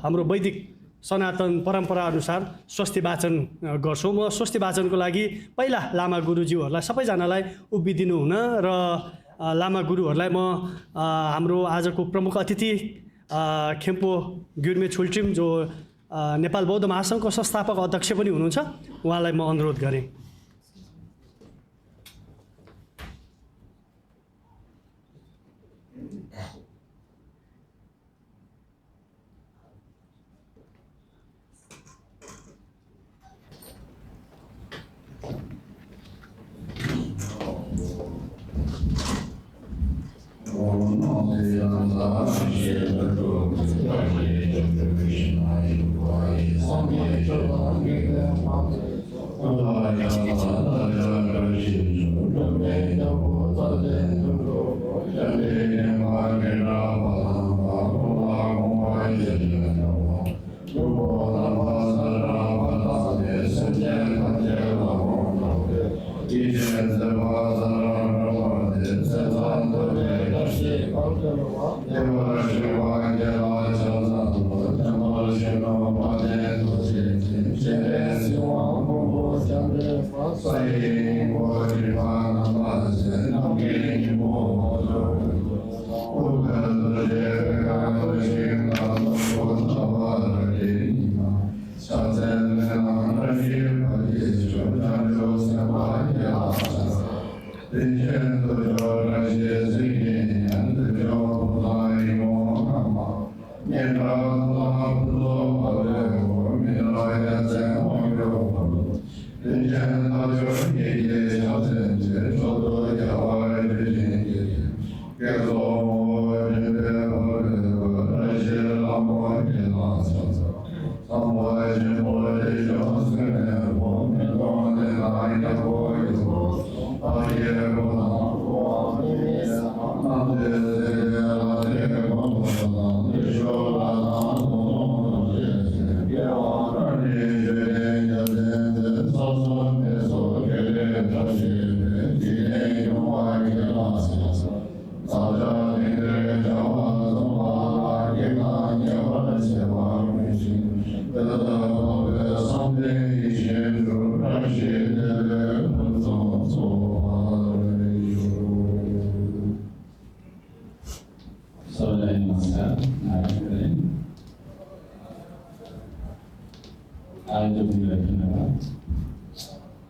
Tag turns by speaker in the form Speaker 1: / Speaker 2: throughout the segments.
Speaker 1: हाम्रो वैदिक सनातन परम्परा अनुसार स्वस्ति वाचन गर्छौँ। म स्वस्ति वाचनको लागि पहिला लामा गुरुज्यूहरूलाई सबैजनालाई उभिदिनु हुन र लामा गुरुहरूलाई म हाम्रो आजको प्रमुख अतिथि खेम्पो गिर्मे छुल्टिम जो नेपाल बौद्ध महासङ्घको संस्थापक अध्यक्ष पनि हुनुहुन्छ, उहाँलाई म अनुरोध गरेँ।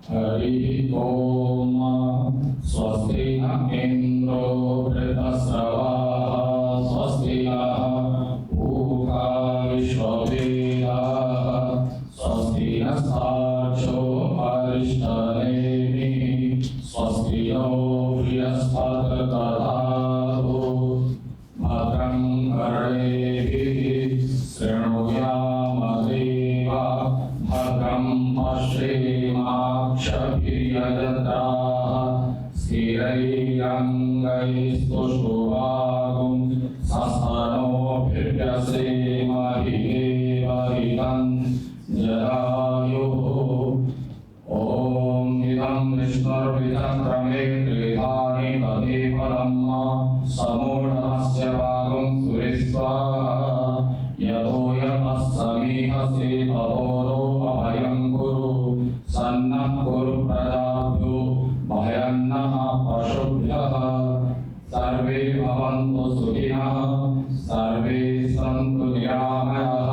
Speaker 2: हरि ओम स्वस्ति न इंद्रो वृद्धश्रवाः स्वस्ति नः पूषा विश्ववेदाः स्वस्ति नस्तार्क्ष्यो अरिष्टनेमिः स्वस्ति नो बृहस्पतिर्दधातु भद्रं कर्णेभिः शृणुयाम देवाः भद्रं पश्येमाक्षभिर्यजत्राः स्थिरैरङ्गैस्तुष्टुवागुं सस्तनोभिर्यसेमहि देवहितं जरायुः। ॐ इदं विष्णुर्विचक्रमे त्रिधानि तदे परम् समूढस्य वागुं सुरेश्वाहा यतो यतस्समीहसे ततोरो अभयं कुरु सन्नः कुरु प्रजाभ्यो भयन्नः पशुभ्यः। सर्वे भवन्तु सुखिनः सर्वे सन्तु निरामयाः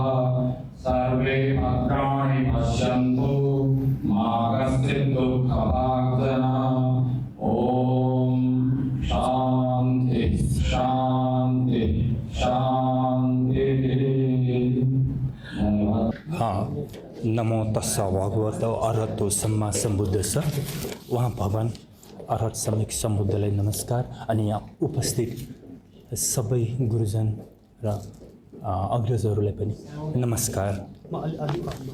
Speaker 2: सर्वे भद्राणि पश्यन्तु मा कश्चित् दुःखभाग् जनः। ॐ शान्ति शान्ति शान्ति।
Speaker 3: हाँ, नमो तस्सा भगवतो अरहतो सम्मा सम्बुद्धस्स। उहाँ भगवान अरहत सम्यक सम्बुद्धलाई नमस्कार। अनि यहाँ उपस्थित सबै गुरुजन र अग्रजहरूलाई पनि नमस्कार। म अघि पनि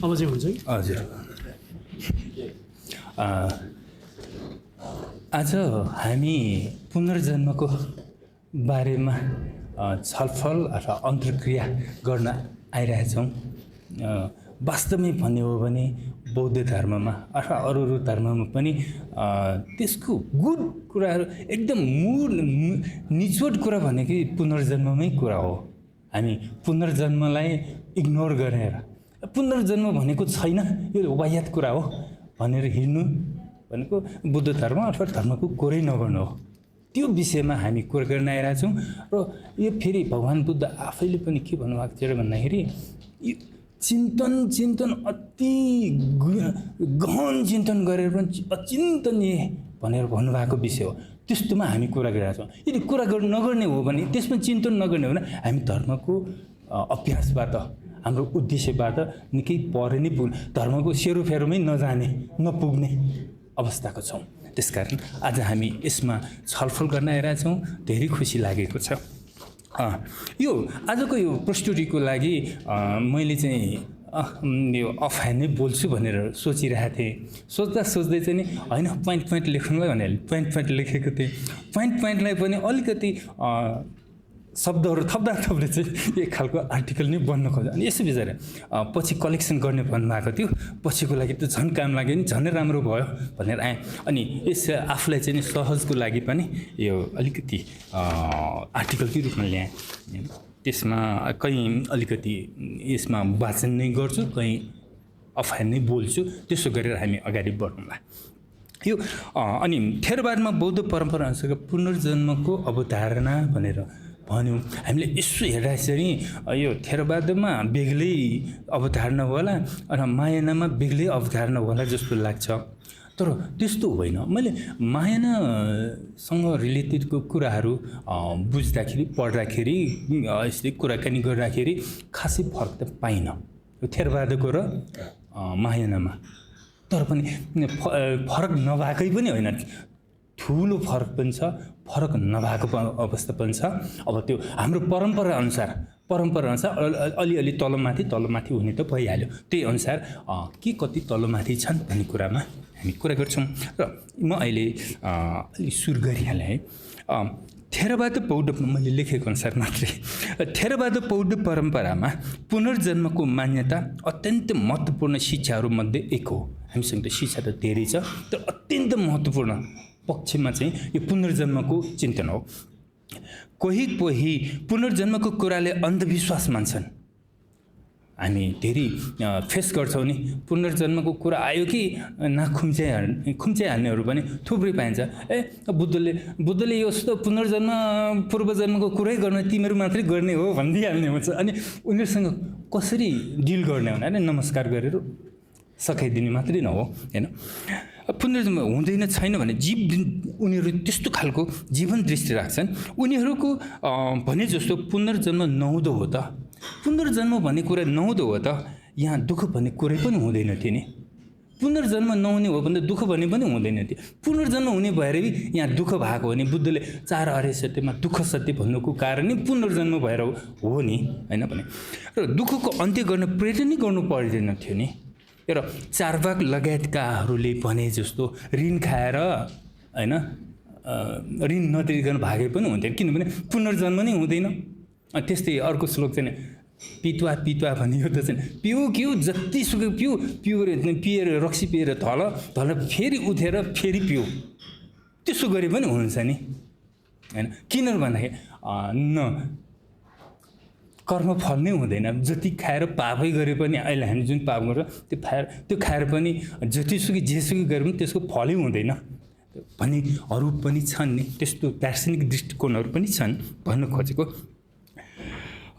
Speaker 1: अब चाहिँ हुन्छ कि?
Speaker 3: हजुर। आज हामी पुनर्जन्मको बारेमा छलफल र अन्तर्क्रिया गर्न आइरहेछौँ। वास्तवमै भन्ने हो भने बौद्ध धर्ममा अथवा अरू धर्ममा पनि त्यसको गुड कुराहरू एकदम मूल निचोड कुरा भनेकै पुनर्जन्ममै कुरा हो। हामी पुनर्जन्मलाई इग्नोर गरेर पुनर्जन्म भनेको छैन, यो वाहियात कुरा हो भनेर हिँड्नु भनेको बुद्ध धर्म अथवा धर्मको कुरै नगर्नु हो। त्यो विषयमा हामी कुरा गर्न आइरहेका छौँ। र यो फेरि भगवान् बुद्ध आफैले पनि के भन्नुभएको थियो भन्दाखेरि यो चिन्तन अति गहन चिन्तन गरेर पनि अचिन्तनीय भनेर भन्नुभएको विषय हो। त्यस्तोमा हामी कुरा गरिरहेका छौँ। यदि कुरा नगर्ने हो भने, त्यसमा चिन्तन नगर्ने हो भने हामी धर्मको अभ्यासबाट, हाम्रो उद्देश्यबाट निकै पर नै धर्मको सेरोफेरोमै नजाने, नपुग्ने अवस्थाको छौँ। त्यसकारण आज हामी यसमा छलफल गर्न आइरहेका छौँ। धेरै खुसी लागेको छ। यो आजको यो प्रस्तुतिको लागि मैले चाहिँ यो अफह्यान्ड नै बोल्छु भनेर सोचिरहेको थिएँ। सोच्दै चाहिँ नि होइन पोइन्ट लेख्नुलाई भनेर पोइन्ट लेखेको थिएँ। पोइन्टलाई पनि अलिकति शब्दहरू थप्दा चाहिँ एक खालको आर्टिकल नै बन्न खोज्यो। अनि यसो बिचारा पछि कलेक्सन गर्ने भन्नुभएको थियो। पछिको लागि त झन् काम लाग्यो नि, झनै राम्रो भयो भनेर आएँ। अनि यस आफूलाई चाहिँ नि सहजको लागि पनि यो अलिकति आर्टिकलकै रूपमा ल्याएँ। त्यसमा कहीँ अलिकति यसमा वाचन नै गर्छु, कहीँ अफह्यान्ड नै बोल्छु। त्यसो गरेर हामी अगाडि बढौँला। यो अनि थेरवादमा बौद्ध परम्परा अनुसारको पुनर्जन्मको अवधारणा भनेर भन्यौँ। हामीले यसो हेर्दाखेरि यो थेरवादमा बेग्लै अवधारणा होला र महायानमा बेग्लै अवधारणा होला जस्तो लाग्छ। तर त्यस्तो होइन। मैले महायानसँग रिलेटेडको कुराहरू बुझ्दाखेरि, पढ्दाखेरि, यसले कुराकानी गर्दाखेरि खासै फरक त पाइनँ यो थेरवादको र महायानमा। तर पनि फरक नभएकै पनि होइन, ठुलो फरक पनि छ, फरक नभएको अवस्था पनि छ। अब त्यो हाम्रो परम्परा अनुसार अलिअलि तलमाथि हुने त भइहाल्यो। त्यही अनुसार के कति तलमाथि छन् भन्ने कुरामा हामी कुरा गर्छौँ। र म अहिले अलिक सुरु गरिहालेँ है। थेरवाद बौद्ध, मैले लेखेको अनुसार मात्रै, थेरवाद बौद्ध परम्परामा पुनर्जन्मको मान्यता अत्यन्त महत्त्वपूर्ण शिक्षाहरूमध्ये एक हो। हामीसँग त शिक्षा त धेरै छ, तर अत्यन्त महत्त्वपूर्ण पक्षमा चाहिँ यो पुनर्जन्मको चिन्तन हो। कोही पुनर्जन्मको कुराले अन्धविश्वास मान्छन्। हामी धेरै फेस गर्छौँ नि, पुनर्जन्मको कुरा आयो कि खुम्च्याइहाल्नेहरू पनि थुप्रै पाइन्छ। बुद्धले यस्तो पुनर्जन्म पूर्वजन्मको कुरै गर्न तिमीहरू मात्रै गर्ने हो भनिदिइहाल्ने हुन्छ। अनि उनीहरूसँग कसरी डिल गर्ने भने नमस्कार गरेर सकाइदिने मात्रै नहो होइन। पुनर्जन्म हुँदैन छैन भने उनीहरू त्यस्तो खालको जीवन दृष्टि राख्छन्। उनीहरूको भने जस्तो पुनर्जन्म नहुँदो हो त, पुनर्जन्म भन्ने कुरा नहुँदो हो त यहाँ दुःख भन्ने कुरै पनि हुँदैन थियो नि। पुनर्जन्म नहुने हो भने दुःख भन्ने पनि हुँदैन थियो। पुनर्जन्म हुने भएर यहाँ दुःख भएको हो नि। बुद्धले 4 आर्य सत्यमा दुःख सत्य भन्नुको कारण नै पुनर्जन्म भएर हो नि होइन भने। र दुःखको अन्त्य गर्न प्रेरणा नै गर्नु पर्दैन थियो नि। र चारवाक लगायतकाहरूले भने जस्तो ऋण खाएर होइन ऋण नतिरिकन भागे पनि हुन्थ्यो, किनभने पुनर्जन्म नै हुँदैन। त्यस्तै अर्को श्लोक चाहिँ पितुवा भन्ने त चाहिँ पिउ जतिसुकै पिएर रक्सी पिएर थल फेरि उठेर फेरि पिउ, त्यसो गरे पनि हुन्छ नि होइन। किन भन्दाखेरि कर्म फल नै हुँदैन। जति खाएर पापै गरे पनि अहिले हामी जुन पाप गर्छौँ त्यो खाएर पनि जतिसुकै जेसुकै गरे पनि त्यसको फलै हुँदैन भन्नेहरू पनि छन् नि। त्यस्तो दार्शनिक दृष्टिकोणहरू पनि छन् भन्न खोजेको।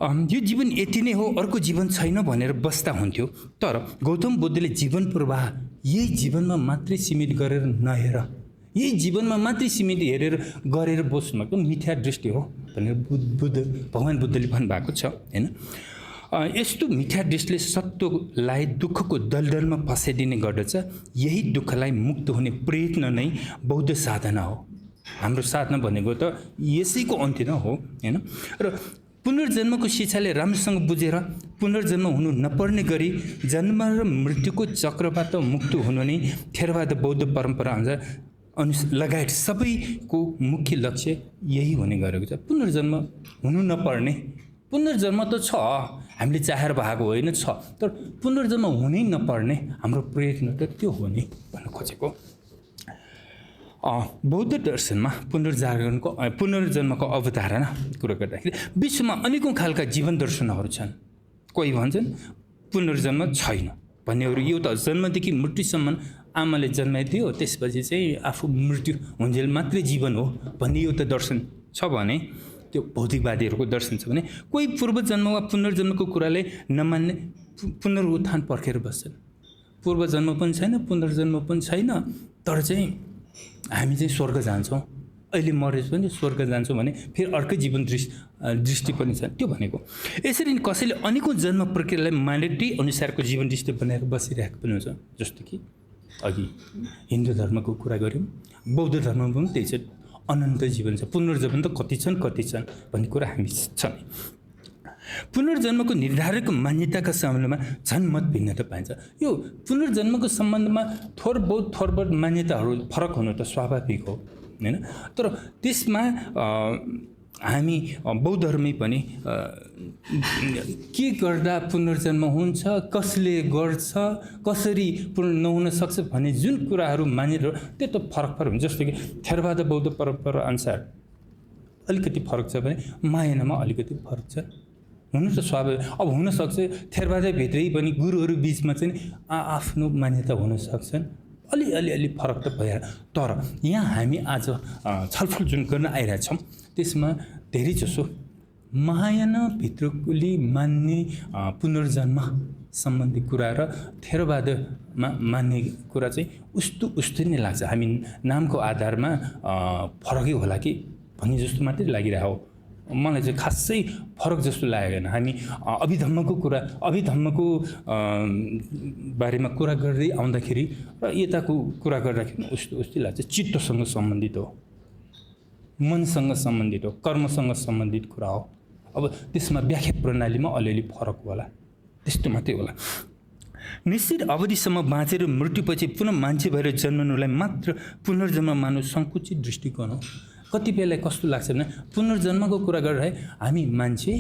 Speaker 3: यो जीवन यति नै हो, अर्को जीवन छैन भनेर बस्दा हुन्थ्यो। तर गौतम बुद्धले जीवन प्रवाह यही जीवनमा मात्रै सीमित गरेर नहेर, यही जीवनमा मात्रै सीमित गरेर बस्नुको मिथ्या दृष्टि हो भनेर भगवान् बुद्धले भन्नुभएको छ होइन। यस्तो मिथ्या दृष्टिले सत्वलाई दुःखको दलदलमा फसाइदिने गर्दछ। यही दुःखलाई मुक्त हुने प्रयत्न नै बौद्ध साधना हो। हाम्रो साधना भनेको त यसैको अन्त्य नै हो होइन। र पुनर्जन्मको शिक्षाले राम्रोसँग बुझेर पुनर्जन्म हुनु नपर्ने गरी जन्म र मृत्युको चक्रबाट मुक्त हुनु नै थेरवाद बौद्ध परम्परा लगायत सबैको मुख्य लक्ष्य यही हुने गरेको छ। पुनर्जन्म हुनु नपर्ने, पुनर्जन्म त छ, हामीले चाहेर भएको होइन, छ, तर पुनर्जन्म हुनै नपर्ने हाम्रो प्रयत्न त त्यो हो नि भन्न खोजेको। बौद्ध दर्शनमा पुनर्जन्मको अवधारणा कुरा गर्दाखेरि विश्वमा अनेकौँ खालका जीवन दर्शनहरू छन्। कोही भन्छन् पुनर्जन्म छैन भन्नेहरू, यो त जन्मदेखि मृत्युसम्म आमाले जन्माइदियो त्यसपछि चाहिँ आफू मृत्यु हुन्जेल मात्रै जीवन हो भन्ने यो त दर्शन छ भने त्यो भौतिकवादीहरूको दर्शन छ भने, कोही पूर्वजन्म वा पुनर्जन्मको कुराले नमान्ने पुनरुत्थान पर्खेर बस्छन्। पूर्वजन्म पनि छैन, पुनर्जन्म पनि छैन, तर चाहिँ हामी चाहिँ स्वर्ग जान्छौँ, अहिले मरेछ भने स्वर्ग जान्छौँ भने फेरि अर्कै जीवन दृष्टि पनि छ त्यो भनेको। यसरी कसैले अनेकौँ जन्म प्रक्रियालाई मान्यता अनुसारको जीवन दृष्टि बनाएर बसिरहेको पनि हुन्छ। जस्तो कि अघि हिन्दू धर्मको कुरा गऱ्यौँ, बौद्ध धर्ममा पनि त्यही छ, अनन्त जीवन छ, पुनर्जन्म त कति छन् भन्ने कुरा हामी छ। पुनर्जन्मको निर्धारक मान्यताका सम्बन्धमा झन् मत भिन्नता पाइन्छ। यो पुनर्जन्मको सम्बन्धमा थोर मान्यताहरू फरक हुनु त स्वाभाविक हो हैन, तर त्यसमा हामी बौद्धहरूमै पनि के गर्दा पुनर्जन्म हुन्छ, कसले गर्छ, कसरी पूर्ण नहुन सक्छ भन्ने जुन कुराहरू मानेर त्यो त फरक हुन्छ। जस्तो कि थेरवाद बौद्ध परम्परा अनुसार अलिकति फरक छ भने महायानमा अलिकति फरक छ, हुनु त स्वाभाविक। अब हुनसक्छ थेरवादभित्रै पनि गुरुहरू बिचमा चाहिँ आफ्नो मान्यता हुन सक्छन्, अलि फरक त भएर, तर यहाँ हामी आज छलफल जुन गर्न आइरहेछौँ त्यसमा धेरै जसो महायानभित्रले मान्ने पुनर्जन्म सम्बन्धी कुरा र थेरवादमा मान्ने कुरा चाहिँ उस्तै नै लाग्छ। हामी नामको आधारमा फरकै होला कि भन्ने जस्तो मात्रै लागिरहेको हो। मलाई चाहिँ खासै फरक जस्तो लागेन। हामी अभिधम्मको बारेमा कुरा गर्दै आउँदाखेरि र यताको कुरा गर्दाखेरि उस्तै लाग्छ। चित्तसँग सम्बन्धित हो, मनसँग सम्बन्धित हो, कर्मसँग सम्बन्धित कुरा हो। अब त्यसमा व्याख्या प्रणालीमा अलिअलि फरक होला, त्यस्तो मात्रै होला। निश्चित अवधिसम्म बाँचेर मृत्युपछि पुनः मान्छे भएर जन्मनुलाई मात्र पुनर्जन्म मान्नु सङ्कुचित दृष्टिकोण हो। कतिपयलाई कस्तो लाग्छ भने पुनर्जन्मको कुरा गरेर हामी मान्छे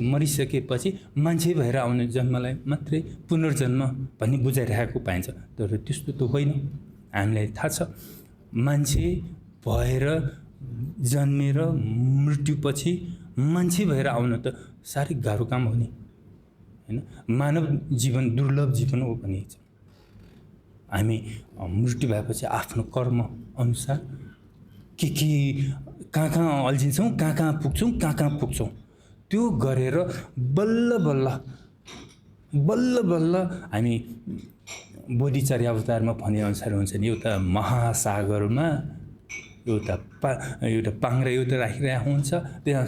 Speaker 3: मरिसकेपछि मान्छे भएर आउने जन्मलाई मात्रै पुनर्जन्म भन्ने बुझाइरहेको पाइन्छ, तर त्यस्तो त होइन। हामीलाई थाहा छ मान्छे भएर जन्मेर मृत्युपछि मान्छे भएर आउन त साह्रै गाह्रो काम हो नि हैन। मानव जीवन दुर्लभ जीवन हो भनिन्छ। हामी मृत्यु भएपछि आफ्नो कर्म अनुसार कहाँ अल्झिन्छौँ, कहाँ पुग्छौँ त्यो गरेर बल्ल हामी बोधिचर्य अवतारमा भनेअनुसार हुन्छ नि, एउटा महासागरमा एउटा पाङ्ग्रा एउटा राखिरहेको हुन्छ, त्यहाँ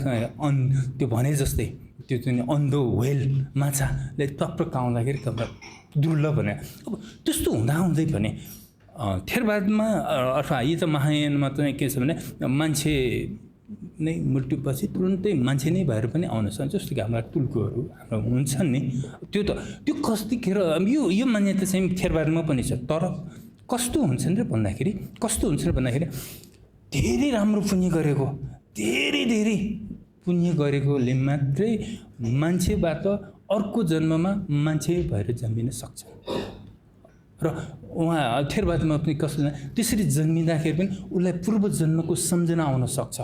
Speaker 3: त्यो भने जस्तै त्यो चाहिँ अन्धो व्हेल माछाले टप्रक्क आउँदाखेरि दुर्लभ भने। अब त्यस्तो हुँदै भने थेरवादमा अथवा यी त महायानमा चाहिँ के छ भने मान्छे नै मृत्युपछि तुरुन्तै मान्छे नै भएर पनि आउन सक्छ। जस्तो कि हाम्रा तुल्कुहरू हाम्रो हुन्छन् नि, त्यो कतिखेर यो मान्यता चाहिँ थेरवादमा पनि छ। तर कस्तो हुन्छन् र भन्दाखेरि धेरै राम्रो पुण्य गरेको, धेरै पुण्य गरेकोले मात्रै मान्छेबाट अर्को जन्ममा मान्छे भएर जन्मिन सक्छ। र उहाँ थेरवादमा पनि कस्तो त्यसरी जन्मिँदाखेरि पनि उसलाई पूर्व जन्मको सम्झना आउन सक्छ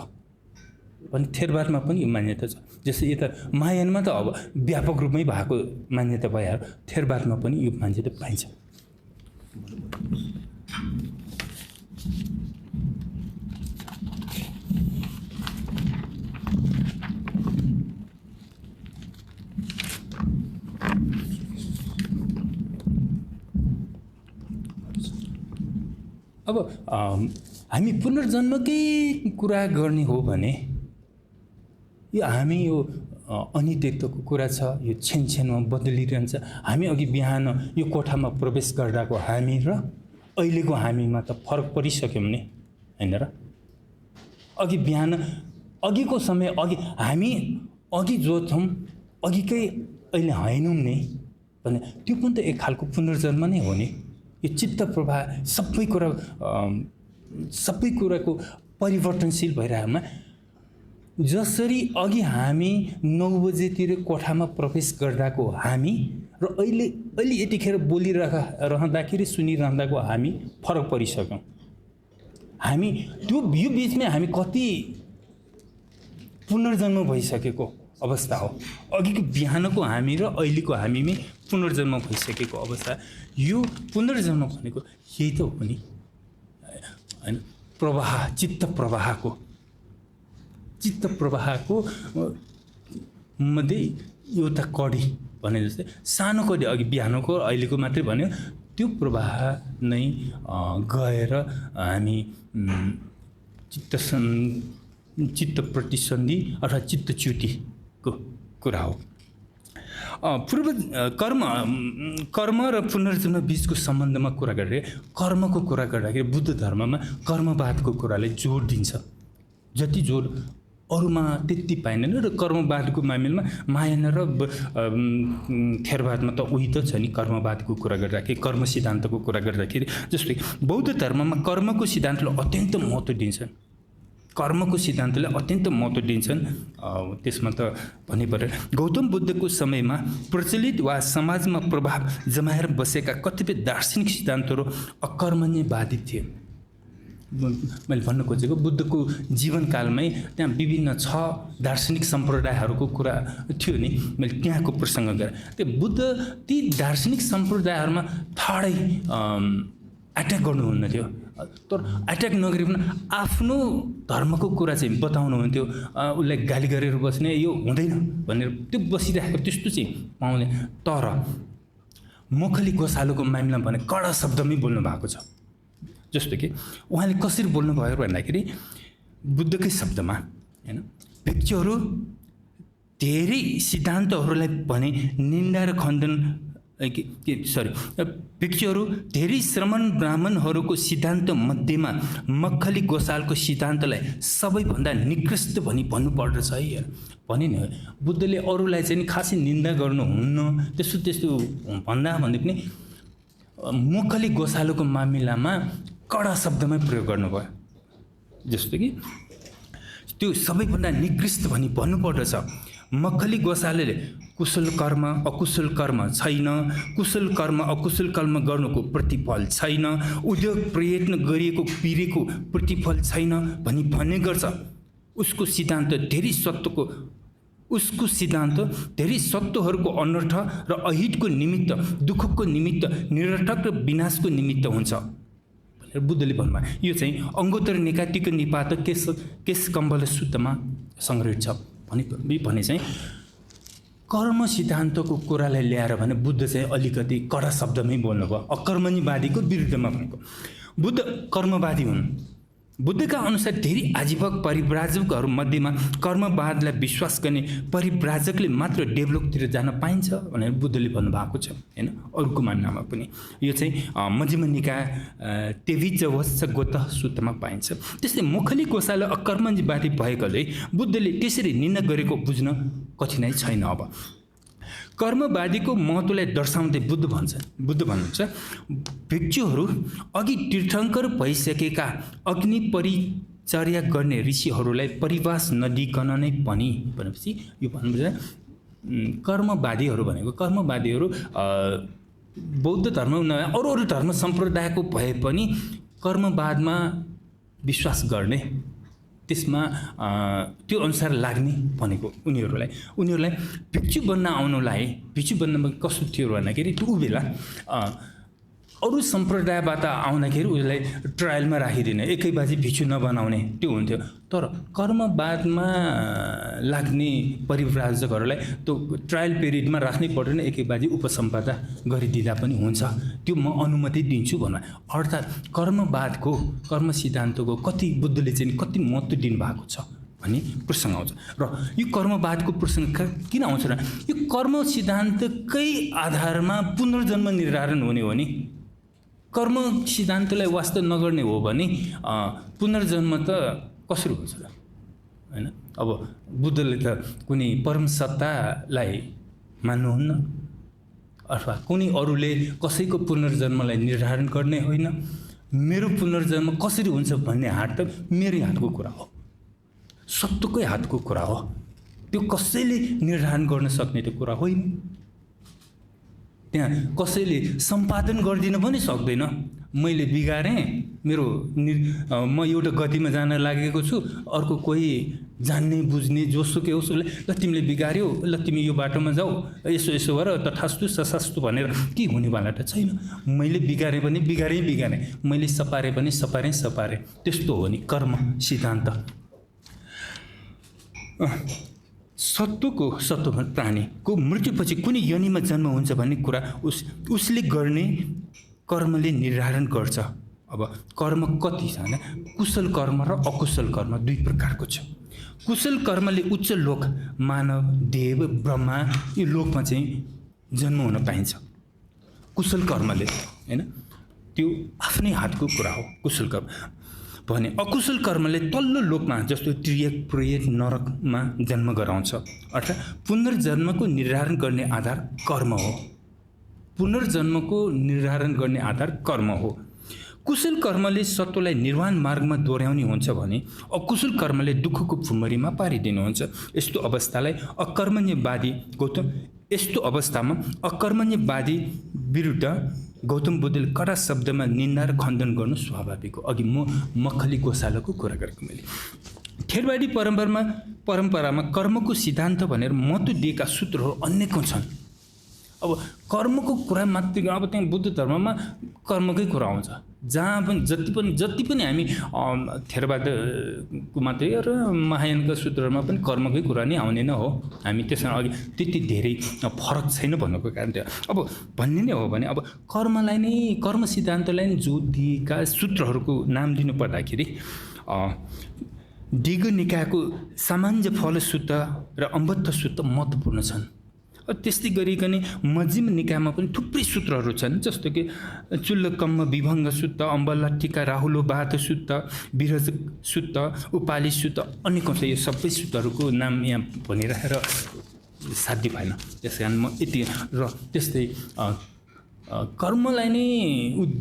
Speaker 3: भने थेरवादमा पनि यो मान्यता छ। जस्तै यता महायानमा त अब व्यापक रूपमै भएको मान्यता भइहाल्यो, थेरवादमा पनि यो मान्यता पाइन्छ। अब हामी पुनर्जन्मकै कुरा गर्ने हो भने यो हामी यो अनित्यत्वको कुरा छ, यो छेनमा बदलिरहन्छ। हामी अघि बिहान यो कोठामा प्रवेश गर्दाको हामी र अहिलेको हामीमा त फरक परिसक्यौँ नि हैन र। अघिको समय हामी जो छौँ अघिकै अहिले होइनौँ नि भने त्यो पनि त एक खालको पुनर्जन्म नै हो नि। यो चित्त प्रवाह सबै कुराको परिवर्तनशील भइरहेकोमा जसरी अघि हामी 9 बजेतिर कोठामा प्रवेश गर्दाको हामी र अहिले यतिखेर बोलिरहँदाखेरि सुनिरहँदाको हामी फरक परिसक्यौँ। हामी त्यो यो बिचमा हामी कति पुनर्जन्म भइसकेको अवस्था हो। अघिको बिहानको हामी र अहिलेको हामीमै पुनर्जन्म भइसकेको अवस्था। यो पुनर्जन्म भनेको यही त हो नि हैन। प्रवाह, चित्त प्रवाहको मध्ये एउटा कडी भने जस्तै सानो कडी, अघि बिहानको अहिलेको मात्रै भन्यो, त्यो प्रवाह नै गएर हामी चित्त प्रतिसन्धि अथवा चित्तच्युतिको कुरा हो। कर्म र पुनर्जन्म बिचको सम्बन्धमा कुरा गर्दाखेरि बुद्ध धर्ममा कर्मवादको कुराले जोड दिन्छ। जति जोड अरूमा त्यति पाइँदैन। र कर्मवादको मामिलमा महायान र थेरवादमा त उही त छ नि। कर्मवादको कुरा गर्दाखेरि, कर्म सिद्धान्तको कुरा गर्दाखेरि, जस्तै बौद्ध धर्ममा कर्मको सिद्धान्तले अत्यन्त महत्त्व दिन्छन्। त्यसमा त भन्नै पर्यो। गौतम बुद्धको समयमा प्रचलित वा समाजमा प्रभाव जमाएर बसेका कतिपय दार्शनिक सिद्धान्तहरू अकर्मण्यवादी थिए। मैले भन्न खोजेको बुद्धको जीवनकालमै त्यहाँ विभिन्न 6 दार्शनिक सम्प्रदायहरूको कुरा थियो नि। मैले त्यहाँको प्रसङ्ग गरेँ। त्यो बुद्ध ती दार्शनिक सम्प्रदायहरूमा ठाडै एट्याक गर्नुहुन्न थियो। तर एट्याक नगरिकन आफ्नो धर्मको कुरा चाहिँ बताउनुहुन्थ्यो। उसलाई गाली गरेर बस्ने, यो हुँदैन भनेर त्यो बसिरहेको त्यस्तो चाहिँ पाउँदैन। तर मखली गोसालोको मामिलामा भने कडा शब्दमै बोल्नु भएको छ। जस्तो कि उहाँले कसरी बोल्नुभयो भन्दाखेरि बुद्धकै शब्दमा हैन, भिक्षुहरू धेरै सिद्धान्तहरूलाई भने निन्दा र खण्डन भिक्षुहरू धेरै श्रमण ब्राह्मणहरूको सिद्धान्त मध्येमा मखली गोसालको सिद्धान्तलाई सबैभन्दा निकृष्ट भनी भन्नुपर्दछ है भने नि। बुद्धले अरूलाई चाहिँ खासै निन्दा गर्नुहुन्न, त्यस्तो भन्दा भन्दै पनि मखली गोसालोको मामिलामा कडा शब्दमै प्रयोग गर्नुभयो। जस्तो कि त्यो सबैभन्दा निकृष्ट भनी भन्नुपर्दछ। मखली गोसालेले कुशल कर्म अकुशल कर्म छैन, कुशल कर्म अकुशल कर्म गर्नुको प्रतिफल छैन, उद्योग प्रयत्न गरिएको पिरेको प्रतिफल छैन भनी भन्ने गर्छ। उसको सिद्धान्त धेरै सत्वहरूको अनर्थ र अहितको निमित्त, दुःखको निमित्त, निरर्थक र विनाशको निमित्त हुन्छ भनेर बुद्धले भन्नुभयो। यो चाहिँ अङ्गोत्तर निकायको निपात केश कम्बल सूत्रमा सङ्ग्रहित छ भने चाहिँ कर्म सिद्धान्तको कुरालाई ल्याएर भने बुद्ध चाहिँ अलिकति कडा शब्दमै बोल्नुभयो। अकर्मण्यवादीको विरुद्धमा भनेको। बुद्ध कर्मवादी हुन्। बुद्धका अनुसार धेरै आजीवक परिव्राजकहरू मध्येमा कर्मवादलाई विश्वास गर्ने परिव्राजकले मात्र डेभलपतिर जान पाइन्छ भनेर बुद्धले भन्नुभएको छ हैन। अरूको मान्नमा पनि यो चाहिँ मध्यम निकाय तेविजवत्स गोत सूत्रमा पाइन्छ। त्यस्तै मखली गोसाले अकर्मण्यवादी भएकोले बुद्धले त्यसरी निन्दा गरेको बुझ्न कठिनाइ छैन। अब कर्मवादीको महत्त्वलाई दर्शाउँदै बुद्ध भन्नुहुन्छ भिक्षुहरू अघि तीर्थङ्कर भइसकेका अग्नि परिचर्या गर्ने ऋषिहरूलाई परिवास नदिकन नै पनि भनेपछि यो भन्नुहुन्छ कर्मवादीहरू भनेको बौद्ध धर्म नभए अरू धर्म सम्प्रदायको भए पनि कर्मवादमा विश्वास गर्ने, त्यसमा त्यो अनुसार लाग्ने भनेको उनीहरूलाई भिक्षु बन्न कस्तो थियो भन्दाखेरि त्यो बेला अरू सम्प्रदायबाट आउँदाखेरि उसलाई ट्रायलमा राखिदिने, एकै बाजी भिक्षु नबनाउने त्यो हुन्थ्यो। तर कर्मवादमा लाग्ने परिव्राजकहरूलाई त्यो ट्रायल पिरियडमा राख्नै पर्दैन, एकै बाजी उपसम्पदा गरिदिँदा पनि हुन्छ, त्यो म अनुमति दिन्छु भन्नु। अर्थात् कर्म सिद्धान्तको बुद्धले चाहिँ कति महत्त्व दिनुभएको छ भन्ने प्रसङ्ग आउँछ। र यो कर्मवादको प्रसङ्ग किन आउँछ र यो कर्म सिद्धान्तकै आधारमा पुनर्जन्म निर्धारण हुने हो नि। कर्म सिद्धान्तलाई वास्तव नगर्ने हो भने पुनर्जन्म त कसरी हुन्छ र हैन। अब बुद्धले त कुनै परम सत्तालाई मान्नुहुन्न अथवा कुनै अरूले कसैको पुनर्जन्मलाई निर्धारण गर्ने होइन। मेरो पुनर्जन्म कसरी हुन्छ भन्ने हात त मेरै हातको कुरा हो। सत्वकै हातको कुरा हो। त्यो कसैले निर्धारण गर्न सक्ने त्यो कुरा होइन। त्यहाँ कसैले सम्पादन गरिदिन पनि सक्दैन। मैले बिगारेँ, म एउटा गतिमा जान लागेको छु, अर्को कोही जान्ने बुझ्ने जोसुकै होस् उसले ल तिमीले बिगार्यौ, ल तिमी यो बाटोमा जाऊ, यसो यसो गर, तथास्तु सशास्तु भनेर के हुनेवाला त छैन। मैले बिगारेँ भने बिगारेँ, मैले सपारेँ भने सपारेँ। त्यस्तो हो नि कर्म सिद्धान्त। सत्व प्राणीको मृत्युपछि कुनै योनिमा जन्म हुन्छ भन्ने कुरा उसले गर्ने कर्मले निर्धारण गर्छ। अब कर्म कति छ भने कुशल कर्म र अकुशल कर्म दुई प्रकारको छ। कुशल कर्मले उच्च लोक, मानव, देव, ब्रह्मा यो लोकमा चाहिँ जन्म हुन पाइन्छ कुशल कर्मले, हैन? त्यो आफ्नै हातको कुरा हो कुशल कर्म भने। अकुशल कर्मले तल्लो लोकमा जस्तो त्रियक, प्रेत, नरकमा जन्म गराउँछ। अर्थात् पुनर्जन्मको निर्धारण गर्ने आधार कर्म हो। पुनर्जन्मको निर्धारण गर्ने आधार कर्म हो। कुशल कर्मले सत्वलाई निर्वाण मार्गमा दोहोऱ्याउने हुन्छ भने अकुशल कर्मले दुःखको भुमरीमा पारिदिनुहुन्छ। यस्तो अवस्थामा अकर्मण्यवादी विरुद्ध गौतम बुद्धले कडा शब्दमा निन्दा र खण्डन गर्नु स्वाभाविक हो। अघि म मखली गोशालाको कुरा गरेको मैले। थेरवादी परम्परामा कर्मको सिद्धान्त भनेर महत्त्व दिएका सूत्रहरू अनेकौँ छन्। अब कर्मको कुरा मात्रै, अब त्यहाँ बुद्ध धर्ममा कर्मकै कुरा आउँछ। जहाँ पनि जति पनि हामी थेरवादको मात्रै र महायानका सूत्रहरूमा पनि कर्मकै कुरा नै आउने नै हो। हामी त्यसमा अघि त्यति धेरै फरक छैन भन्नुको कारण त्यो। अब भन्ने नै हो भने अब कर्म सिद्धान्तलाई नै जो दिएका सूत्रहरूको नाम दिनु पर्दाखेरि दिगो निकायको सामान्य फल सूत्र र अम्बत्थ सूत्र महत्त्वपूर्ण छन्। त्यस्तै गरिकन मजिम निकायमा पनि थुप्रै सूत्रहरू छन्, जस्तो कि चुल्लकम्म विभङ्ग सूत्र, अम्बलट्टिका राहुलो बाध सूत्र, विरज सूत्र, उपाली सूत्र, अनेकौँ छ। यो सबै सूत्रहरूको नाम यहाँ भनिराखेर साध्य भएन, त्यस कारण म यति। र त्यस्तै कर्मलाई नै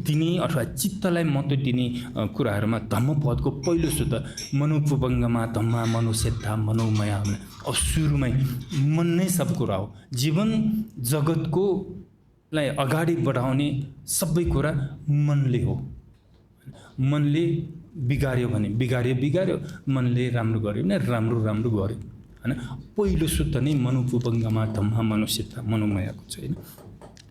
Speaker 3: दिने अथवा चित्तलाई महत्त्व दिने कुराहरूमा धम्मपदको पहिलो सूत्र मनोपुबङ्गमा धम्मा मनोसेद्धा मनोमया। अब सुरुमै मन नै सब कुरा हो। जीवन जगतको लाई अगाडि बढाउने सबै कुरा मनले हो। मनले बिगार्यो भने बिगार्यो, मनले राम्रो गर्यो भने राम्रो गर्यो, हैन? पहिलो सूत्र नै मनोपुबङ्गमा धम्मा मनोसेद्धा मनोमयाको छ, हैन?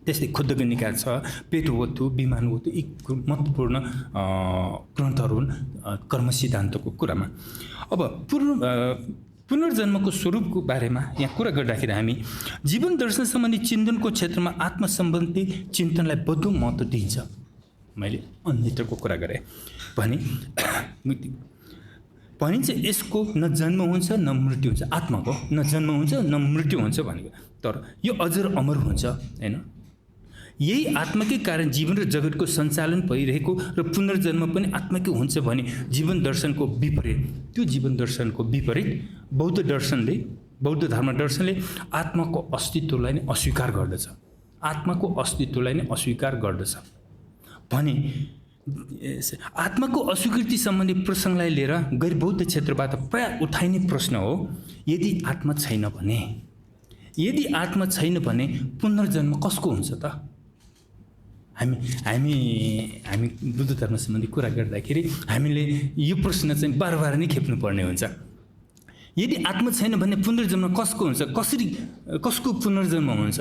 Speaker 3: त्यस्तै खुद्दको निकाय छ, पेटवतु, विमानवतु, यी महत्त्वपूर्ण ग्रन्थहरू हुन् कर्म सिद्धान्तको कुरामा। अब पुनर्जन्मको स्वरूपको बारेमा यहाँ कुरा गर्दाखेरि हामी जीवन दर्शन सम्बन्धी चिन्तनको क्षेत्रमा आत्मसम्बन्धी चिन्तनलाई बढ्दो महत्त्व दिन्छ। मैले अन्यत्रको कुरा गरेँ भने भनिन्छ यसको न जन्म हुन्छ न मृत्यु हुन्छ। आत्माको न जन्म हुन्छ न मृत्यु हुन्छ भनेको, तर यो अजर अमर हुन्छ, हैन? यही आत्माकै कारण जीवन र जगतको सञ्चालन भइरहेको र पुनर्जन्म पनि आत्माकै हुन्छ भने जीवन दर्शनको विपरीत, त्यो जीवन दर्शनको विपरीत बौद्ध धर्म दर्शनले आत्माको अस्तित्वलाई नै अस्वीकार गर्दछ। भने आत्माको अस्वीकृति सम्बन्धी प्रसङ्गलाई लिएर गैर बौद्ध क्षेत्रबाट प्राय उठाइने प्रश्न हो, यदि आत्मा छैन भने पुनर्जन्म कसको हुन्छ त? हामी बुद्ध धर्म सम्बन्धी कुरा गर्दाखेरि हामीले यो प्रश्न चाहिँ बार नै खेप्नु पर्ने हुन्छ। यदि आत्मा छैन भने पुनर्जन्म कसको हुन्छ? कसको पुनर्जन्म हुन्छ?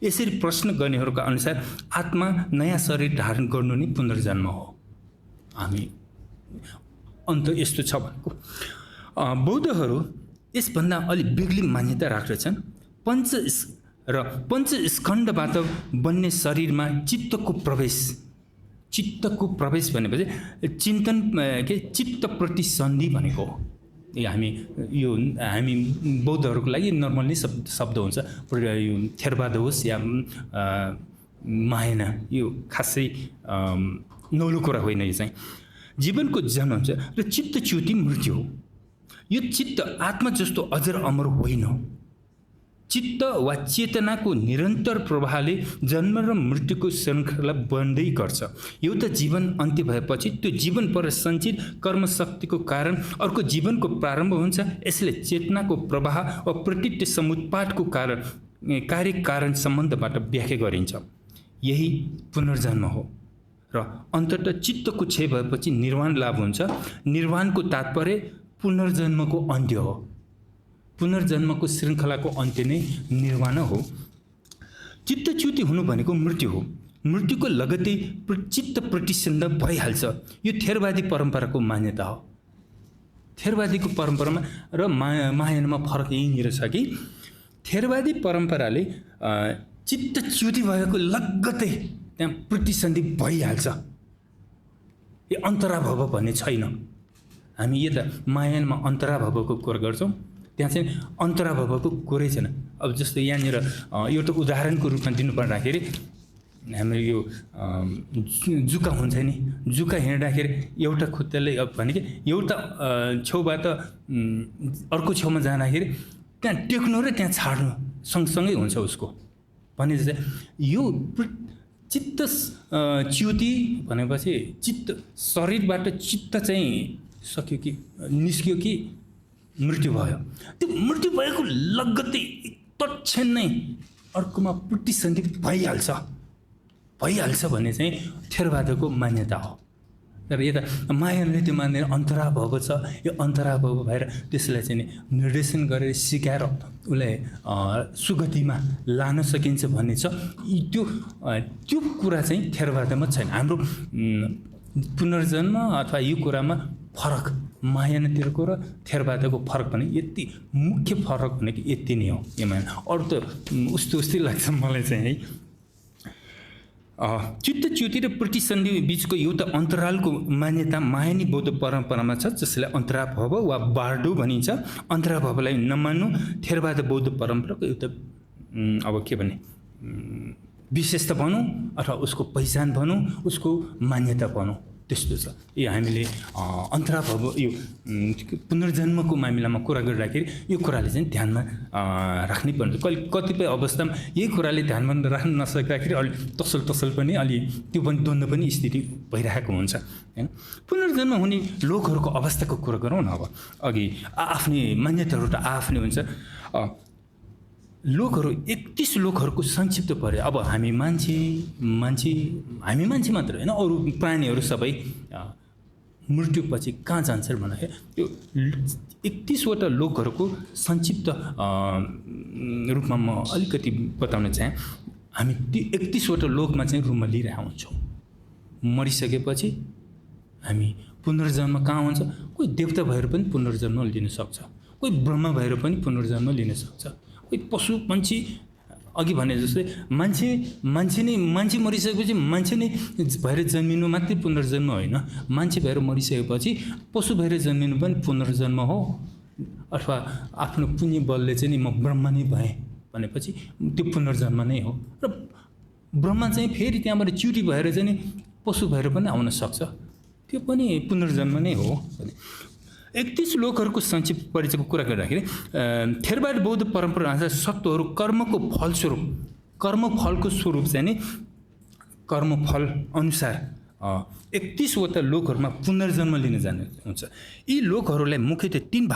Speaker 3: यसरी प्रश्न गर्नेहरूका अनुसार आत्मा नयाँ शरीर धारण गर्नु नै पुनर्जन्म हो। हामी अन्त यस्तो छ भनेको। बौद्धहरू यसभन्दा अलि बेग्लै मान्यता राख्दछन्। पंच स्कन्धबाट बन्ने शरीरमा चित्तको प्रवेश भनेपछि चित्त प्रतिसन्धि भनेको हो। हामी बौद्धहरूको लागि नर्मल्ली शब्द हुन्छ। यो थेरवाद होस् या महायान, यो खासै नौलो कुरा होइन। यो चाहिँ जीवनको जन्म हुन्छ र चित्त च्युति मृत्यु हो। यो चित्त आत्मा जस्तो अजर अमर होइन। चित्त वा चेतनाको निरन्तर प्रवाहले जन्म र मृत्युको श्रृङ्खला बन्दै गर्छ। एउटा जीवन अन्त्य भएपछि त्यो जीवन पर सञ्चित कर्मशक्तिको कारण अर्को जीवनको प्रारम्भ हुन्छ। यसले चेतनाको प्रवाह वा प्रकृति समुत्पादको कार्य कारण सम्बन्धबाट व्याख्या गरिन्छ। यही पुनर्जन्म हो र अन्ततः चित्तको क्षय भएपछि निर्वाण लाभ हुन्छ। निर्वाणको तात्पर्य पुनर्जन्मको अन्त्य हो। पुनर्जन्मको श्रृङ्खलाको अन्त्य नै निर्वाण हो। चित्तच्युति हुनु भनेको मृत्यु हो। मृत्युको लगत्तै चित्त प्रतिसन्ध भइहाल्छ। यो थेरवादी परम्पराको मान्यता हो। थेरवादीको परम्परामा र महायानमा फरक यहीँनिर छ कि थेरवादी परम्पराले चित्तच्युति भएको लगत्तै त्यहाँ प्रतिसन्धि भइहाल्छ। यो अन्तराभव भन्ने छैन। हामी यता महायानमा अन्तराभवको कुरा गर्छौँ, त्यहाँ चाहिँ अन्तराभवको कुरै छैन। अब जस्तो यहाँनिर एउटा उदाहरणको रूपमा दिनु पर्दाखेरि हाम्रो यो जुका हुन्छ नि, जुका हिँड्दाखेरि एउटा खुट्टाले अब भनेको एउटा छेउबाट अर्को छेउमा जाँदाखेरि त्यहाँ टेक्नु र त्यहाँ छाड्नु सँगसँगै हुन्छ उसको भने चाहिँ यो चित्त च्युति भनेपछि चित्त शरीरबाट चित्त चाहिँ सक्यो कि निस्क्यो कि मृत्यु भयो। त्यो मृत्यु भएको लगत्तै तत्क्षण नै अर्कोमा प्रतिसन्धि भइहाल्छ भन्ने चाहिँ थेरवादको मान्यता हो। तर यता मायाले त्यो मान्दैन, अन्तराभव छ। यो अन्तराभव भएर त्यसलाई चाहिँ निर्देशन गरेर सिकाएर उसलाई सुगतिमा लान सकिन्छ भन्ने छ। त्यो कुरा चाहिँ थेरवादमा छैन। हाम्रो पुनर्जन्म अथवा यो कुरामा फरक महायानतिरको र थेरवादको फरक भने यति मुख्य फरक भनेको यति नै हो। यो माया अरू त उस्तै लाग्छ मलाई चाहिँ है। चित्तच्युति र प्रतिसन्धि बिचको एउटा अन्तरालको मान्यता महायानी बौद्ध परम्परामा छ, जसलाई अन्तराभव वा बार्डो भनिन्छ। अन्तराभवलाई नमान्नु थेरवाद बौद्ध परम्पराको एउटा अब के भने विशेषता भनौँ अथवा उसको पहिचान भनौँ, उसको मान्यता भनौँ, त्यस्तो छ। यो हामीले अन्तराभव यो पुनर्जन्मको मामिलामा कुरा गरिराखेर यो कुराले चाहिँ ध्यानमा राख्नै पर्छ। कतिपय अवस्थामा यही कुराले ध्यानमा राख्न नसक्दाखेरि अलि तसल पनि अलि त्यो पनि द्वन्द्व पनि स्थिति भइरहेको हुन्छ हैन। पुनर्जन्म हुने लोकहरूको अवस्थाको कुरा गरौँ न। अब अघि आफ्नै मान्यताहरू त आफ्नै हुन्छ। लोकहरू 31 लोकहरूको संक्षिप्त परे। अब हामी मान्छे मात्र होइन, अरू प्राणीहरू सबै मृत्युपछि कहाँ जान्छन् भन्दाखेरि त्यो 31वटा लोकहरूको संक्षिप्त रूपमा म अलिकति बताउन चाहेँ। हामी ती 31वटा लोकमा चाहिँ रूपमा लिइरहेका हुन्छौँ। मरिसकेपछि हामी पुनर्जन्म कहाँ हुन्छ? कोही देवता भएर पनि पुनर्जन्म लिन सक्छ, कोही ब्रह्मा भएर पनि पुनर्जन्म लिन सक्छ, कोही पशु पन्छी। अघि भने जस्तै मान्छे मरिसकेपछि मान्छे नै भएर जन्मिनु मात्रै पुनर्जन्म होइन, मान्छे भएर मरिसकेपछि पशु भएर जन्मिनु पनि पुनर्जन्म हो। अथवा आफ्नो पुण्य बलले चाहिँ नि म ब्रह्मा नै भएँ भनेपछि त्यो पुनर्जन्म नै हो। र ब्रह्मा चाहिँ फेरि त्यहाँबाट च्युति भएर चाहिँ नि पशु भएर पनि आउन सक्छ, त्यो पनि पुनर्जन्म नै हो। 31 लोकहरूको संक्षिप्त परिचयको कुरा गरिराखेर थेरवाद बौद्ध परम्परा अनुसार सत्वहरू कर्मफलको स्वरूप चाहिँ नि कर्मफल अनुसार 31वटा लोकहरूमा पुनर्जन्म लिन जाने हुन्छ। यी लोकहरूलाई मुख्यतः 3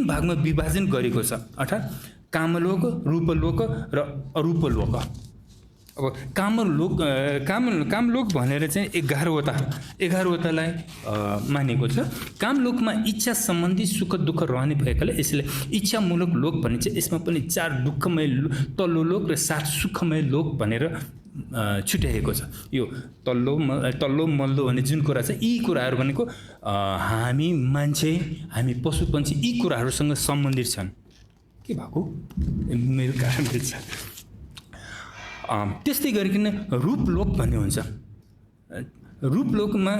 Speaker 3: भागमा विभाजन गरेको छ, अर्थात् कामलोक, रूपलोक र अरूपलोक। अब कामलोक भनेर चाहिँ 11वटालाई मानेको छ। कामलोकमा इच्छा सम्बन्धी सुख दुःख रहने भएकाले यसले इच्छामूलक लोक भनिन्छ। यसमा पनि 4 दुःखमय तल्लो लोक र 7 सुखमय लोक भनेर छुट्याएको छ। यो तल्लो मल्लो भन्ने जुन कुरा छ, यी कुराहरू भनेको हामी मान्छे, हामी पशुपन्छी यी कुराहरूसँग सम्बन्धित छन्। के भएको मेरो कारणले छ। त्यस्तै गरिकन रूपलोक भन्ने हुन्छ। रूपलोकमा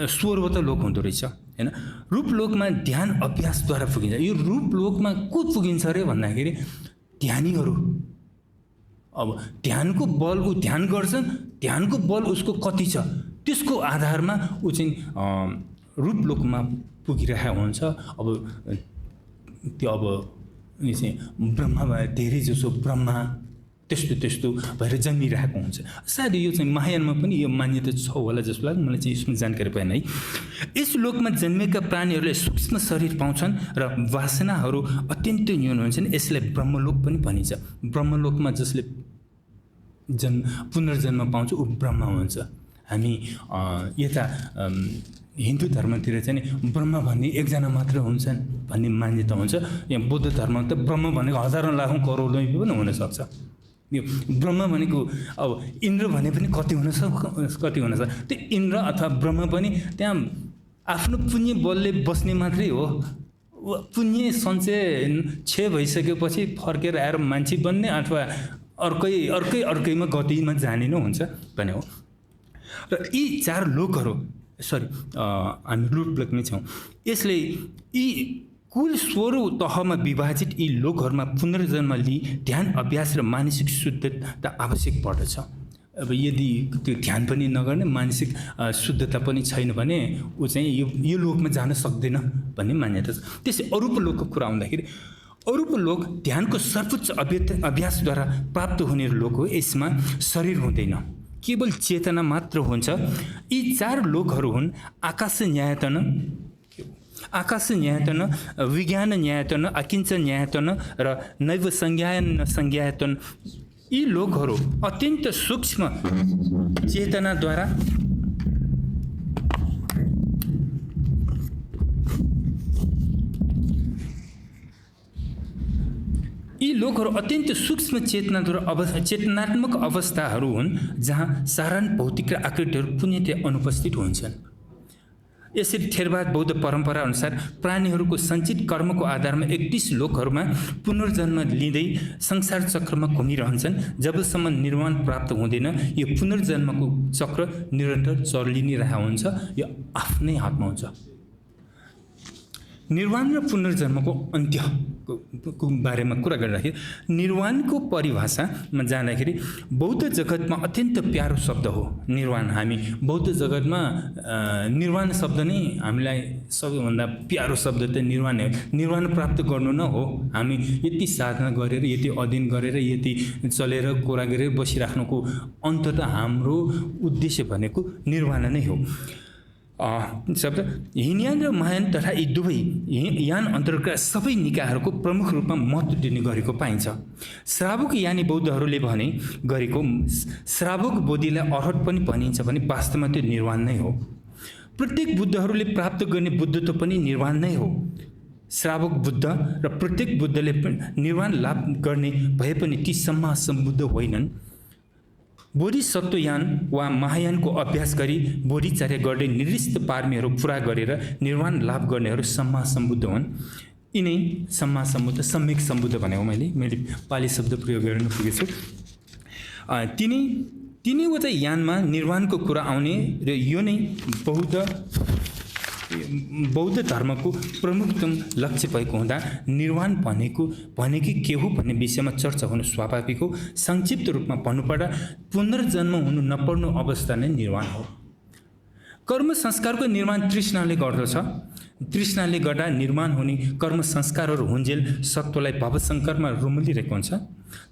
Speaker 3: 16वटा लोक हुँदो रहेछ हैन। रूपलोकमा ध्यान अभ्यासद्वारा पुगिन्छ। यो रूपलोकमा को पुगिन्छ अरे भन्दाखेरि ध्यानीहरू। अब ध्यानको बल ऊ ध्यान गर्छ, ध्यानको बल उसको कति छ त्यसको आधारमा ऊ चाहिँ रूपलोकमा पुगिरहेको हुन्छ। अब त्यो अब चाहिँ ब्रह्मा धेरै जसो ब्रह्मा त्यस्तो भएर जन्मिरहेको हुन्छ। सायद यो चाहिँ महायानमा पनि यो मान्यता छ होला जस्तो लाग्छ मलाई चाहिँ यसमा जानकारी भएन है। यस लोकमा जन्मेका प्राणीहरूले सूक्ष्म शरीर पाउँछन् र वासनाहरू अत्यन्तै न्यून हुन्छन्। यसलाई ब्रह्मलोक पनि भनिन्छ। ब्रह्मलोकमा जसले पुनर्जन्म पाउँछ ऊ ब्रह्म हुन्छ। हामी यता हिन्दू धर्मतिर चाहिँ ब्रह्म भन्ने एकजना मात्र हुन्छन् भन्ने मान्यता हुन्छ। यहाँ बुद्ध धर्ममा त ब्रह्म भनेको हजारौँ लाखौँ करोडौँ पनि हुनसक्छ। यो ब्रह्म भनेको अब इन्द्र भने पनि कति हुनसक्छ। त्यो इन्द्र अथवा ब्रह्म पनि त्यहाँ आफ्नो पुण्य बलले बस्ने मात्रै हो। पुण्य सञ्चय क्षय भइसकेपछि फर्केर आएर मान्छे बन्ने अथवा अर्कैमा गतिमा जाने नै हुन्छ भने हो। र यी 4 लोकहरू हामी रूपलोकमै छौँ। यसले यी कुल 16 तहमा विभाजित यी लोकहरूमा पुनर्जन्म लिई ध्यान अभ्यास र मानसिक शुद्धता आवश्यक पर्दछ। अब यदि त्यो ध्यान पनि नगर्ने मानसिक शुद्धता पनि छैन भने ऊ चाहिँ यो लोकमा जान सक्दैन भन्ने मान्यता छ। त्यसै अरूप लोकको कुरा आउँदाखेरि अरूप लोक ध्यानको सर्वोच्च अभ्यासद्वारा प्राप्त हुने लोक हो। यसमा शरीर हुँदैन, केवल चेतना मात्र हुन्छ। यी 4 लोकहरू हुन् आकाश न्यायतन, विज्ञान न्यायतन, अकिञ्चन न्यायतन र नैव संज्ञायतन। यी लोकहरू अत्यन्त सूक्ष्म चेतनाद्वारा चेतनात्मक अवस्थाहरू हुन् जहाँ साधारण भौतिक र आकृतिहरू पुण्यतया अनुपस्थित हुन्छन्। यसरी थेरवाद बौद्ध परम्परा अनुसार प्राणीहरूको सञ्चित कर्मको आधारमा 31 लोकहरूमा पुनर्जन्म लिँदै संसार चक्रमा घुमिरहन्छन्। जबसम्म निर्वाण प्राप्त हुँदैन यो पुनर्जन्मको चक्र निरन्तर चलिरहेको हुन्छ। यो आफ्नै हातमा हुन्छ। निर्वाण र पुनर्जन्मको अन्त्यको बारेमा कुरा गर्दाखेरि निर्वाणको परिभाषामा जाँदाखेरि बौद्ध जगतमा अत्यन्त प्यारो शब्द हो निर्वाण। हामी बौद्ध जगतमा निर्वाण शब्द नै हामीलाई सबैभन्दा प्यारो शब्द त निर्वाण हो। निर्वाण प्राप्त गर्नु न हो, हामी यति साधना गरेर यति अध्ययन गरेर यति चलेर कोरा गरेर बसिराख्नुको अन्तत हाम्रो उद्देश्य भनेको निर्वाण नै हो। शब्द हिनयान र महायान तथा यी दुवै यान अन्तर्गत सबै निकायहरूको प्रमुख रूपमा महत्त्व दिने गरेको पाइन्छ। श्रावक यानी बौद्धहरूले भने गरेको श्रावक बोधिलाई अरहत पनि भनिन्छ भने वास्तवमा त्यो निर्वाण नै हो। प्रत्येक बुद्धहरूले प्राप्त गर्ने बुद्धत्व पनि निर्वाण नै हो। श्रावक बुद्ध र प्रत्येक बुद्धले निर्वाण लाभ गर्ने भए पनि ती सम्मा सम्बुद्ध होइनन्। बोधिसत्वयान वा महायानको अभ्यास गरी बोधिचर्या गर्दै निर्दिष्ट पारमीहरू पुरा गरेर निर्वाण लाभ गर्नेहरू सम्मा सम्बुद्ध हुन्। यिनै सम्मा सम्बुद्ध सम्यक सम्बुद्ध भनेको मैले पाली शब्द प्रयोग गर्न पुगेछु। तिनैवटा यानमा निर्वाणको कुरा आउने र यो नै बौद्ध धर्मको प्रमुखतम लक्ष्य भएको हुँदा निर्वाण भनेकै के हो भन्ने विषयमा चर्चा हुनु स्वाभाविक हो। संक्षिप्त रूपमा भन्नुपर्दा पुनर्जन्म हुनु नपर्नु अवस्था नै निर्वाण हो। कर्म संस्कारको निर्माण तृष्णाले गर्दछ। तृष्णाले गर्दा निर्माण हुने कर्म संस्कारहरू हुन्जेल सत्वलाई भवशङ्करमा रुमलिरहेको हुन्छ।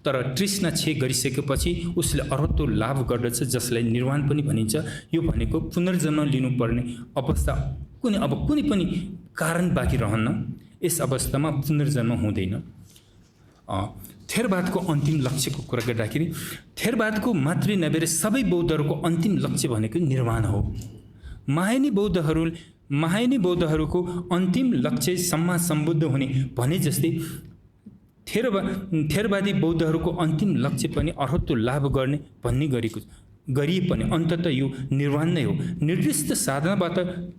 Speaker 3: तर तृष्णा क्षय गरिसकेपछि उसले अरहत्व लाभ गर्दछ जसलाई निर्वाण पनि भनिन्छ। यो भनेको पुनर्जन्म लिनुपर्ने अवस्था कुनै पनि कारण बाँकी रहन्न। यस अवस्थामा पुनर्जन्म हुँदैन। थेरवादको अन्तिम लक्ष्यको कुरा गर्दाखेरि थेरवादको मात्रै नभएर सबै बौद्धहरूको अन्तिम लक्ष्य भनेको निर्वाण हो। महायानी बौद्धहरूको अन्तिम लक्ष्य सम्मा सम्बुद्ध हुने भने जस्तै थेरवादी बौद्धहरूको अन्तिम लक्ष्य पनि अरहत्व लाभ गर्ने भन्ने गरिए पनि अन्ततः यो निर्वाण नै हो। निर्दिष्ट साधनाबाट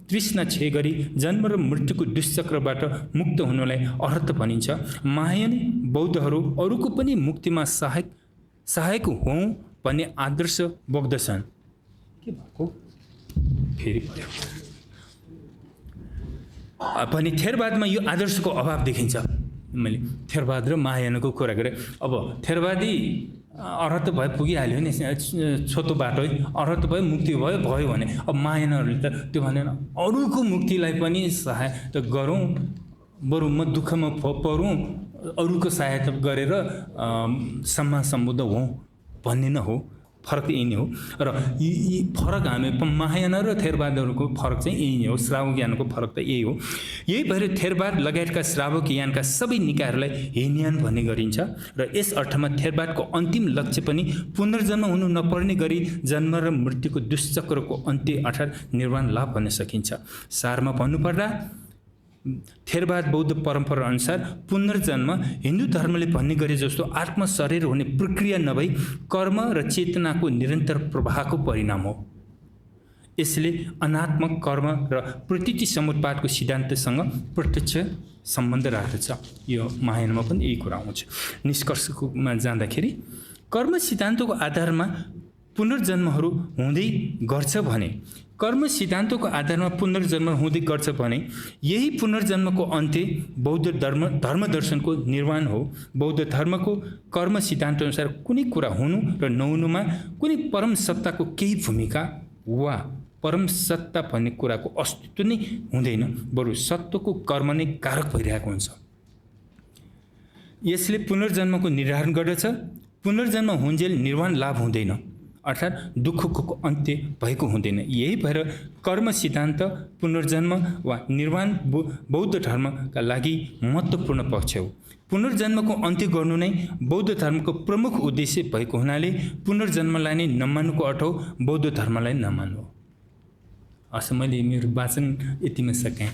Speaker 3: तृष्णा क्षय गरी जन्म र मृत्युको दुष्चक्रबाट मुक्त हुनलाई अरहत भनिन्छ। महायानी बौद्धहरू अरूको पनि मुक्तिमा सहायक हौँ भन्ने आदर्श बोक्दछन्। के भएको फेरि भने थेरवादमा यो आदर्शको अभाव देखिन्छ। मैले थेरवाद र महायानको कुरा गरेँ। अब थेरवादी अर्हत भए पुगिहाल्यो नि छोटो बाटो अर्हत भयो मुक्ति भयो भने अब महायानहरूले त त्यो भनेर अरूको मुक्तिलाई पनि सहायता गरौँ बरु म दुःखमा परौँ अरूको सहायता गरेर सम्मान सम्बुद्ध हौँ भन्ने न हो फरक यही नै हो र यी फरक हामी महायान र थेरवादहरूको फरक चाहिँ यही नै हो श्रावक यानको फरक त यही हो यही भएर थेरवाद लगायतका श्रावक यानका सबै निकायहरूलाई हीनयान भन्ने गरिन्छ र यस अर्थमा थेरवादको अन्तिम लक्ष्य पनि पुनर्जन्म हुनु नपर्ने गरी जन्म र मृत्युको दुष्चक्रको अन्त्य अर्थात् निर्वाण लाभ भन्न सकिन्छ सारमा भन्नुपर्दा थेरवाद बौद्ध परम्परा अनुसार पुनर्जन्म हिन्दू धर्मले भन्ने गरे जस्तो आत्म शरीर हुने प्रक्रिया नभई कर्म र चेतनाको निरन्तर प्रवाहको परिणाम हो यसले अनात्मक कर्म र प्रतीति समुत्पादको सिद्धान्तसँग प्रत्यक्ष सम्बन्ध राख्दछ यो महायानमा पनि यही कुरा आउँछ निष्कर्षमा जाँदाखेरि कर्म सिद्धान्तको आधारमा पुनर्जन्महरू हुँदै गर्छ भने कर्म सिद्धान्तको आधारमा पुनर्जन्म हुँदै गर्छ भने यही पुनर्जन्मको अन्त्य बौद्ध धर्म दर्शनको निर्वाण हो बौद्ध धर्मको कर्म सिद्धान्त अनुसार कुनै कुरा हुनु र नहुनुमा कुनै परम सत्ताको केही भूमिका वा परम सत्ता भन्ने कुराको अस्तित्व नै हुँदैन बरु सत्वको कर्म नै कारक भइरहेको हुन्छ यसले पुनर्जन्मको निर्धारण गर्दछ पुनर्जन्म हुन्जेल निर्वाण लाभ हुँदैन अर्थात् दुःखको अन्त्य भएको हुँदैन यही भएर कर्म सिद्धान्त पुनर्जन्म वा निर्वाण बौद्ध धर्मका लागि महत्त्वपूर्ण पक्ष हो पुनर्जन्मको अन्त्य गर्नु नै बौद्ध धर्मको प्रमुख उद्देश्य भएको हुनाले पुनर्जन्मलाई नै नमान्नुको अर्थ हो बौद्ध धर्मलाई नमान्नु हस् मैले मेरो वाचन यतिमा सकेँ